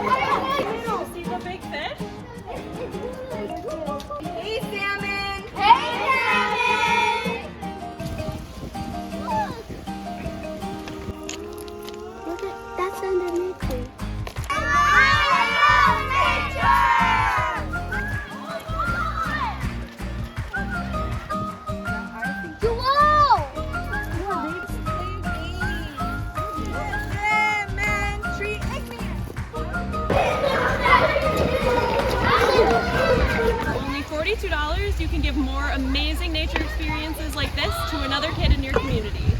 See the big fish? Hey, salmon! Hey, salmon! Look at that's underneath me. Only $42, you can give more amazing nature experiences like this to another kid in your community.